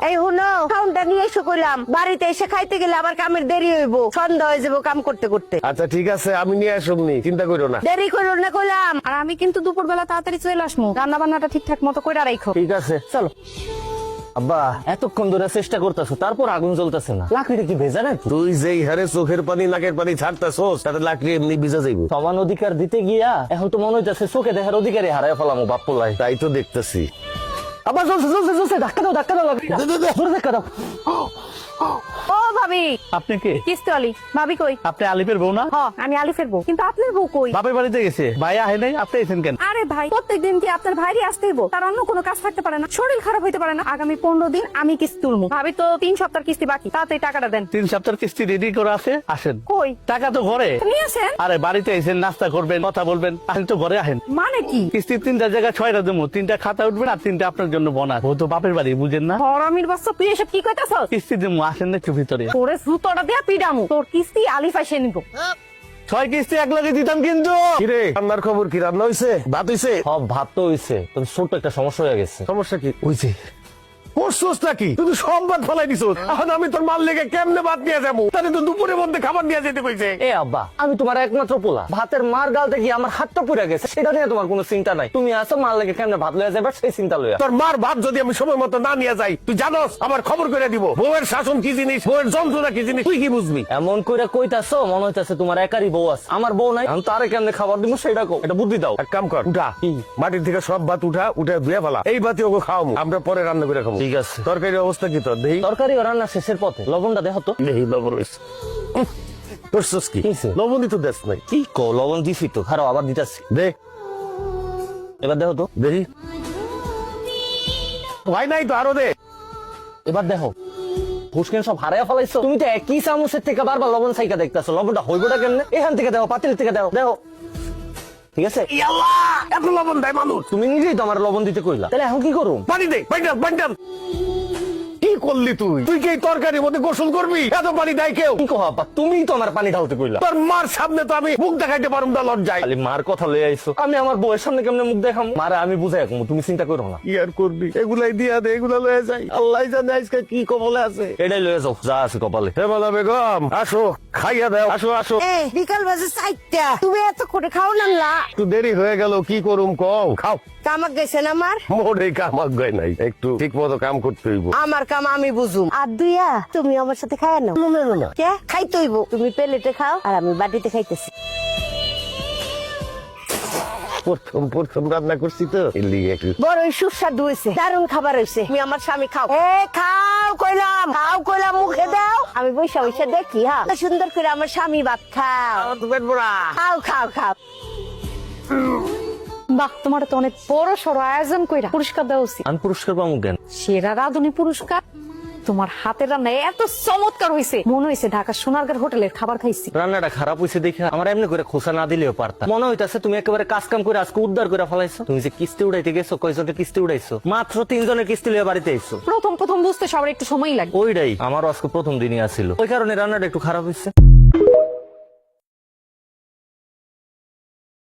এই হুনো খাউনটা নিয়ে এসে কইলাম বাড়িতে এসে খাইতে গেলে আবার কামের দেরি হইব, সন্ধ্যা হয়ে যাবো কাম করতে করতে। আচ্ছা ঠিক আছে, আমি নিয়ে আসবনি, চিন্তা করো না। দেরি করো না কইলাম। আর আমি কিন্তু দুপুরবেলা তাড়াতাড়ি চলে আসবো, রান্না বান্নাটা ঠিকঠাক মতো করে রাখো। ঠিক আছে চলো। আব্বা এতক্ষণ ধরে চেষ্টা করতেছো, তারপর আগুন জ্বলতেছে না। লাকড়িটা কি ভেজা নাকি? তুই যেই হারে চোখের পানি নাকের পানি ছাড়তাছোস তাতে লাকড়ি এমনি ভিজা যাইব। সমান অধিকার দিতে গিয়া এখন তো মনে হইতেছে চোখে দেখার অধিকারই হারাই ফেলামো বাপ্পলাই। তাই তো দেখতেছি। আবার জ্বলছে জ্বলছে জ্বলছে, ধাক্কা দাও ধাক্কা দাও, জোরে ধাক্কা দাও। ও ভাবি, আপনি কে? কিস্তি আলি। ভাবি কই? আপনি আলিফের বউ না? হ, আমি আলিফের বউ, কিন্তু আপনার বউ কই? বাপের বাড়িতে গেছে। ভাই আহে নাই, আপনি এসেন কেন? আরে ভাই, প্রত্যেকদিন কি আপনার ভাইরই আসতে হইব? তার অন্য কোনো কাজ থাকতে পারে না? শরীর খারাপ হইতে পারে না? আগামী 15 দিন আমি কিস্তি তুলবো। ভাবি তো 3 সপ্তাহ কিস্তি বাকি, তাড়াতাড়ি টাকাটা দেন। 3 সপ্তাহের কিস্তি রেডি করে আছে, আসেন। কই? টাকা তো ঘরে। নিয়ে আসেন। আরে বাড়িতে এসেন, নাস্তা করবেন, কথা বলবেন, আসেন তো ঘরে আহেন। মানে কি? কিস্তি 3টা জায়গায় 6টা দেবো, 3টা খাতা উঠবেন আর 3টা আপনার জন্য বোনাস। ও তো বাপের বাড়ি, বুঝেন না? হরামির বাচ্চা, তুই এসব কি কইতাছস? কিস্তি দেবো, আসেন না একটু ভিতরে। তোরে জুতোটা দিয়া পিডামু, তোর কিস্তি আলিফ এসে নিব। 6 কিস্তি এক লগে দিতাম কিন্তু। কিরে রান্নার খবর কি? রান্না হইছে? ভাত হইছে? সব ভাত তো হইছে, তবে ছোট্ট একটা সমস্যা হয়ে গেছে। সমস্যা কি হইছে? করছোস নাকি? তুই তো সব ভাত ফেলাই দিছোস। এখন আমি তোর মাল লেগে কেমনে ভাত নিয়ে যাবো? তাহলে তো দুপুরের মধ্যে খাবার নিয়ে যেতে কইছে। এ আব্বা, আমি তোমার একমাত্র পোলা, ভাতের মার গালতে গিয়ে আমার হাতটা পুড়ে গেছে, সেটা নিয়ে তোমার কোনো চিন্তা নাই। তুমি আসো, মার লেগে কেমনে ভাত লয়ে যাবে সেই চিন্তা লইয়া। তোর মার ভাত যদি আমি সময় মতো না নিয়ে যাই, তুই জানোস আমার খবর করে দিব বউয়ের শাসন কি জিনিস, বউয়ের যন্ত্রণা কি জিনিস, তুই কি বুঝবি? এমন কইরা কইতাছো মনে হইতাছে তোমার একারই বউ আছে, আমার বউ নাই। আমি তারে কেমনে খাবার দিব সেটা কও, এটা বুদ্ধি দাও। এক কাম কর, উঠা মাটির থেকে সব ভাত উঠে ধুয়ে ফেলা। এই ভাতে ওকে খাওয়াবো, আমরা পরে রান্না করে খাবো। ঠিক আছে। তরকারির অবস্থা কি তোর? দেহি তরকারি ও রান্না শেষের পথে, লবণটা দেখো তো। দেহি লবণ হয়েছে। করছোস কি? কিসে? লবণই তো দেশ নাই। কি কও, লবণ দিছি তো, খারাপ আবার দিতাছি। দে এবার দেখো তো। দেহি হয় নাই তো, আরো দে। এবার দেখো, ফুসকেন সব হারাইয়া ফেলাইছো। তুমি তো একই চামচের থেকে বারবার লবণ সাইকা দেখতেছো, লবণটা হইবটা কেমনে? এখান থেকে দেখো, পাতিল থেকে দেখো, দেখো। ঠিক আছে? ইয়াল্লাহ, এত লবণ দেয় মানুষ? তুমি নিজেই তো আমার লবণ দিতে কইলা, তাহলে এখন কি করুম? পানি দে, পানি কি করলি তুই? তুই কি এই তরকারির মধ্যে গোসল করবি? এত পানি দেয় কেউ? কি কো আব্বা, তুমিই তো আমার পানি ঢালতে কইলা। তোর মার সামনে তো আমি মুখ দেখাইতে পারুম না, লজ্জায়। খালি মার কথা লয়ে আইছো, আমি আমার বউয়ের সামনে কেমনে মুখ দেখাম? মারে আমি বুঝাই রাখবো, তুমি চিন্তা করো না। কি আর করবি? এগুলাই দিয়া দে, এগুলা লয়ে যাই। আল্লাহ জানে আজকে কি কবলে আছে। এটাই লয়ে যাও, যা আছে কপালে। হে বলা বেগম, আসো খাইয়া দাও, আসো আসো। এই বিকাল বাজে 4টা, তুমি এত করে খাও না? একটু দেরি হয়ে গেল, কি করুম কও? খাও। কামাক গেছেন আমার? মোরে কামাক গয় নাই, একটু ঠিক মতো কাম করতে হইব। আমার কাম আমি বুঝুম। আর দুইয়া তুমি আমার সাথে খায় না? না কে খাইতে হইব? তুমি প্লেটে খাও আর আমি বাটিতে খাইতেছি। প্রথম রান্না করছি তো, এর লিগে একটু বড় সুস্বাদু হয়েছে, দারুণ খাবার হয়েছে। তুমি আমার স্বামী খাও। খাও কইলাম, খাও কইলাম, মুখে দাও। আমি বৈশা বৈশা দেখি। হ্যাঁ, সুন্দর করে আমার স্বামী ভাত খাও। পেট ভরা। খাও খাও খাও। বাহ, তোমার তো অনেক বড় সড় আয়োজন কইরা পুরস্কার দেওয়া উচিত। আমি পুরস্কার পাবো কেন? সেরা রাঁধুনি পুরস্কার। তোমার হাতের রান্না এত চমৎকার হয়েছে, মনে হয়েছে ঢাকা সোনারগাঁর হোটেলের খাবার খাইছি। রান্নাটা খারাপ হয়েছে দেখে আমার এমনি করে খোসা না দিলেও পারতাম। মনে হইতাছে তুমি একেবারে কাজ কাম করে আজকে উদ্ধার করে ফেলাইছো। তুমি যে কিস্তি উড়াইতে গেছো, কয়জনের কিস্তি উড়াইছো? মাত্র 3 জনের কিস্তি লিয়ে বাড়িতে আইছো। প্রথম বুঝতে সবার একটু সময় লাগে। ওইটাই আমারও আজকে প্রথম দিনই আসছিল, ওই কারণে রান্নাটা একটু খারাপ হয়েছে।